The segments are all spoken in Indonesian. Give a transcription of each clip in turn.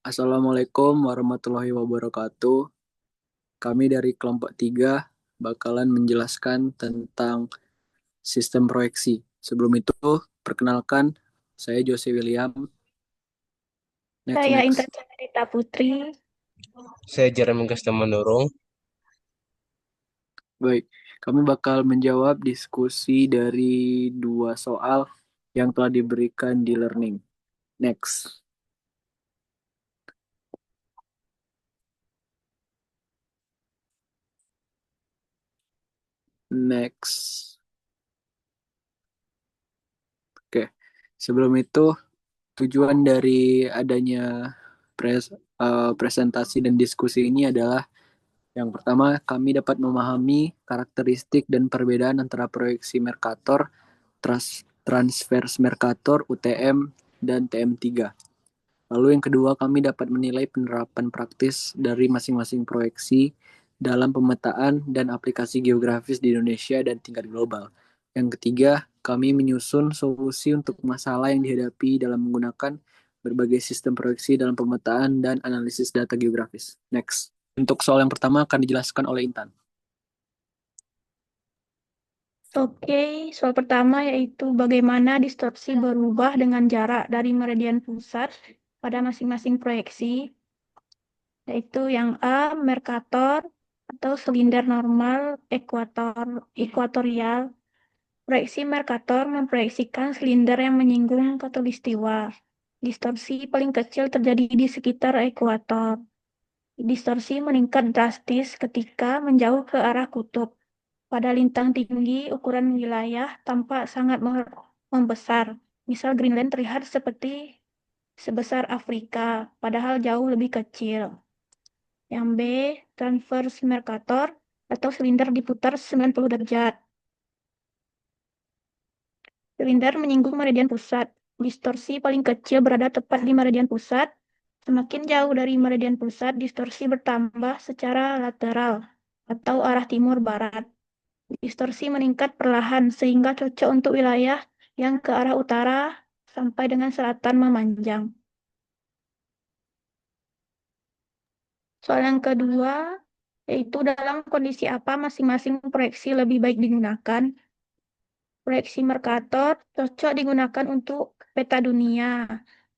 Assalamualaikum warahmatullahi wabarakatuh. Kami dari kelompok 3 bakalan menjelaskan tentang sistem proyeksi. Sebelum itu, perkenalkan, saya Jose William. Next, Saya Intan next. Rita Putri. Saya Jeremy Gasta Manurung. Baik, kami bakal menjawab diskusi dari dua soal yang telah diberikan di learning. Next, next. Oke, sebelum itu tujuan dari adanya presentasi dan diskusi ini adalah yang pertama, kami dapat memahami karakteristik dan perbedaan antara proyeksi Mercator, transvers Mercator, UTM, dan TM3. Lalu yang kedua, kami dapat menilai penerapan praktis dari masing-masing proyeksi dalam pemetaan dan aplikasi geografis di Indonesia dan tingkat global. Yang ketiga, kami menyusun solusi untuk masalah yang dihadapi dalam menggunakan berbagai sistem proyeksi dalam pemetaan dan analisis data geografis. Next. Untuk soal yang pertama akan dijelaskan oleh Intan. Oke, soal pertama yaitu bagaimana distorsi berubah dengan jarak dari meridian pusat pada masing-masing proyeksi, yaitu yang A, Mercator atau silinder normal ekuatorial. Proyeksi Mercator memproyeksikan silinder yang menyinggung khatulistiwa. Distorsi paling kecil terjadi di sekitar ekuator. Distorsi meningkat drastis ketika menjauh ke arah kutub. Pada lintang tinggi, ukuran wilayah tampak sangat membesar. Misal Greenland terlihat seperti sebesar Afrika, padahal jauh lebih kecil. Yang B, transverse Mercator atau silinder diputar 90 derajat. Silinder menyinggung meridian pusat. Distorsi paling kecil berada tepat di meridian pusat. Semakin jauh dari meridian pusat, distorsi bertambah secara lateral atau arah timur-barat. Distorsi meningkat perlahan sehingga cocok untuk wilayah yang ke arah utara sampai dengan selatan memanjang. Soal yang kedua, yaitu dalam kondisi apa masing-masing proyeksi lebih baik digunakan. Proyeksi Mercator cocok digunakan untuk peta dunia.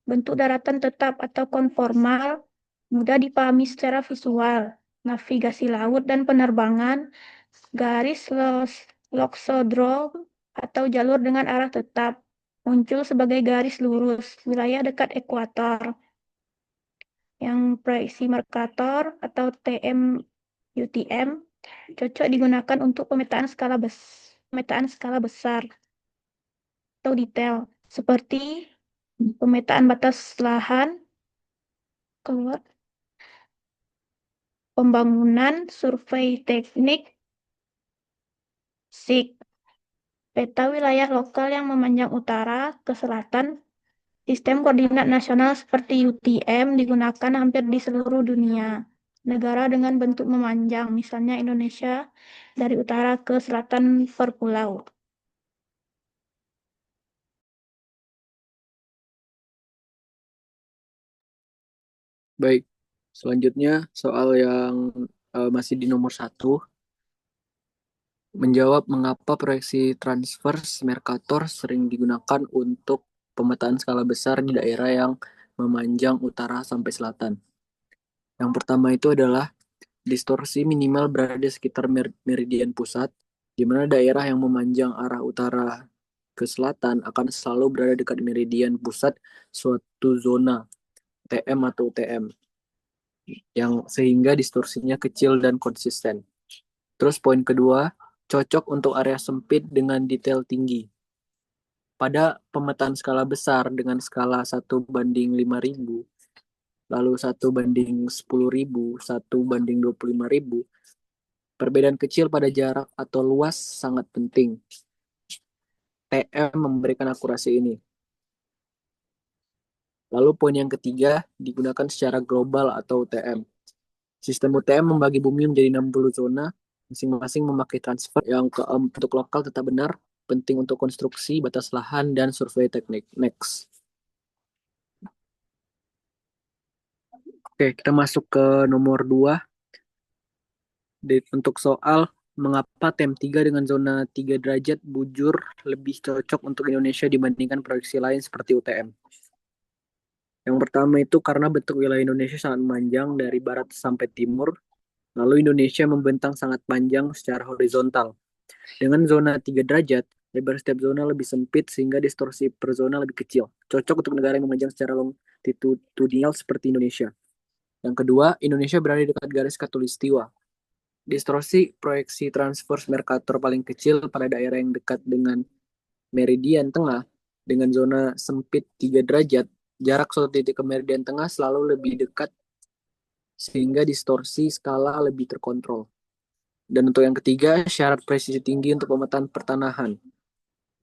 Bentuk daratan tetap atau konformal mudah dipahami secara visual. Navigasi laut dan penerbangan, garis loxodrome atau jalur dengan arah tetap muncul sebagai garis lurus wilayah dekat ekuator. Yang proyeksi Mercator atau UTM cocok digunakan untuk pemetaan skala besar atau detail seperti pemetaan batas lahan, keluar pembangunan, survei teknik, SIG. Peta wilayah lokal yang memanjang utara ke selatan, sistem koordinat nasional seperti UTM digunakan hampir di seluruh dunia. Negara dengan bentuk memanjang, misalnya Indonesia dari utara ke selatan per pulau. Baik, selanjutnya soal yang masih di nomor 1, menjawab mengapa proyeksi transverse Mercator sering digunakan untuk pemetaan skala besar di daerah yang memanjang utara sampai selatan. Yang pertama itu adalah distorsi minimal berada di sekitar meridian pusat, di mana daerah yang memanjang arah utara ke selatan akan selalu berada dekat meridian pusat suatu zona TM atau UTM, yang sehingga distorsinya kecil dan konsisten. Terus poin kedua, cocok untuk area sempit dengan detail tinggi. Pada pemetaan skala besar dengan skala 1:5.000, lalu 1:10.000, 1:25.000, perbedaan kecil pada jarak atau luas sangat penting. TM memberikan akurasi ini. Lalu poin yang ketiga, digunakan secara global atau UTM. Sistem UTM membagi bumi menjadi 60 zona, masing-masing memakai transfer yang untuk lokal tetap benar, penting untuk konstruksi, batas lahan, dan survei teknik. Next. Oke, kita masuk ke nomor 2. Untuk soal mengapa TM3 dengan zona 3 derajat bujur lebih cocok untuk Indonesia dibandingkan proyeksi lain seperti UTM. Yang pertama itu karena bentuk wilayah Indonesia sangat memanjang dari barat sampai timur, lalu Indonesia membentang sangat panjang secara horizontal. Dengan zona 3 derajat, lebar setiap zona lebih sempit sehingga distorsi per zona lebih kecil. Cocok untuk negara yang memanjang secara longitudinal seperti Indonesia. Yang kedua, Indonesia berada di dekat garis khatulistiwa. Distorsi proyeksi transvers Mercator paling kecil pada daerah yang dekat dengan meridian tengah dengan zona sempit 3 derajat, jarak suatu titik ke meridian tengah selalu lebih dekat sehingga distorsi skala lebih terkontrol. Dan untuk yang ketiga, syarat presisi tinggi untuk pemetaan pertanahan.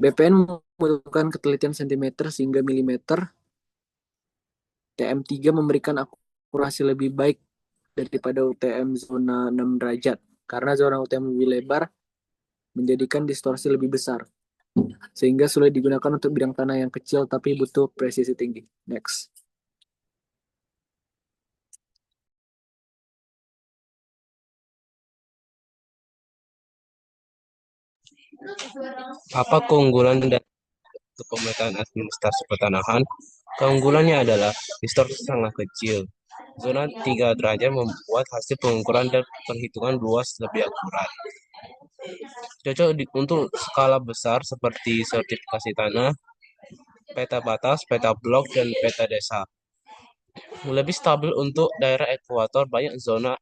BPN membutuhkan ketelitian sentimeter sehingga milimeter. TM3 memberikan akurasi lebih baik daripada UTM zona 6 derajat. Karena zona UTM lebih lebar, menjadikan distorsi lebih besar. Sehingga sulit digunakan untuk bidang tanah yang kecil tapi butuh presisi tinggi. Next. Apa keunggulan dan pemetaan administrasi pertanahan? Keunggulannya adalah distorsi sangat kecil. Zona 3 derajat membuat hasil pengukuran dan perhitungan luas lebih akurat. Cocok untuk skala besar seperti sertifikasi tanah, peta batas, peta blok, dan peta desa. Lebih stabil untuk daerah ekuator, banyak zona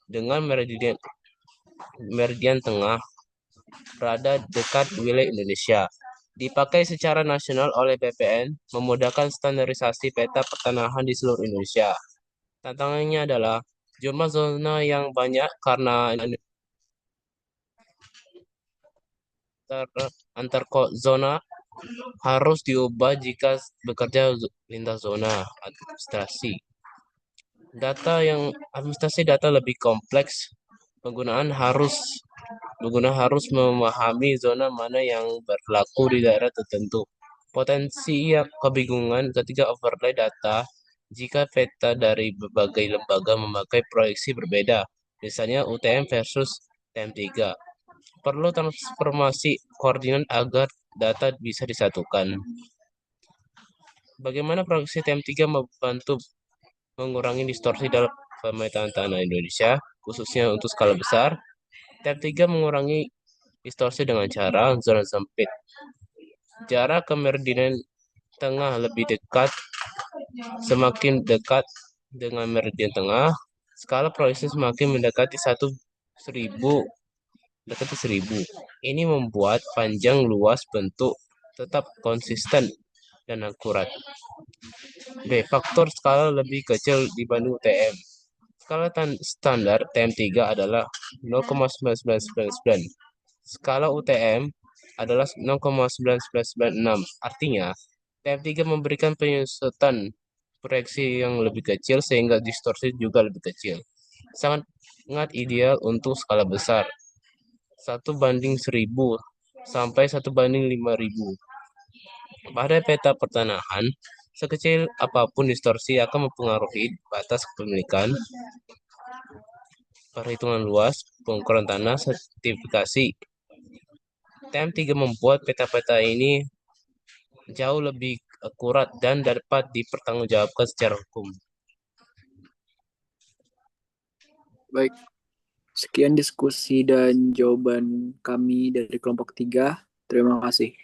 dengan meridian tengah berada dekat wilayah Indonesia. Dipakai secara nasional oleh BPN, memudahkan standarisasi peta pertanahan di seluruh Indonesia. Tantangannya adalah jumlah zona yang banyak karena antar zona harus diubah jika bekerja lintas zona administrasi. Administrasi data lebih kompleks. Pengguna harus memahami zona mana yang berlaku di daerah tertentu. Potensi kebingungan ketika overlay data jika peta dari berbagai lembaga memakai proyeksi berbeda, misalnya UTM versus TM3. Perlu transformasi koordinat agar data bisa disatukan. Bagaimana proyeksi TM3 membantu mengurangi distorsi dalam pemetaan tanah Indonesia, khususnya untuk skala besar? TM3 mengurangi distorsi dengan cara zona sempit. Jarak ke meridian tengah lebih dekat, semakin dekat dengan meridian tengah, skala proyeksi semakin mendekati 1000. Ini membuat panjang luas bentuk tetap konsisten dan akurat. B. Faktor skala lebih kecil dibanding UTM. Skala standar TM3 adalah 0,9999. Skala UTM adalah 0,9996. Artinya, TM3 memberikan penyusutan proyeksi yang lebih kecil sehingga distorsi juga lebih kecil. Sangat ideal untuk skala besar. 1:1000 sampai 1:5000. Pada peta pertanahan, sekecil apapun distorsi akan mempengaruhi batas kepemilikan, perhitungan luas, pengukuran tanah, sertifikasi. TM3 membuat peta-peta ini jauh lebih akurat dan dapat dipertanggungjawabkan secara hukum. Baik, sekian diskusi dan jawaban kami dari kelompok 3. Terima kasih.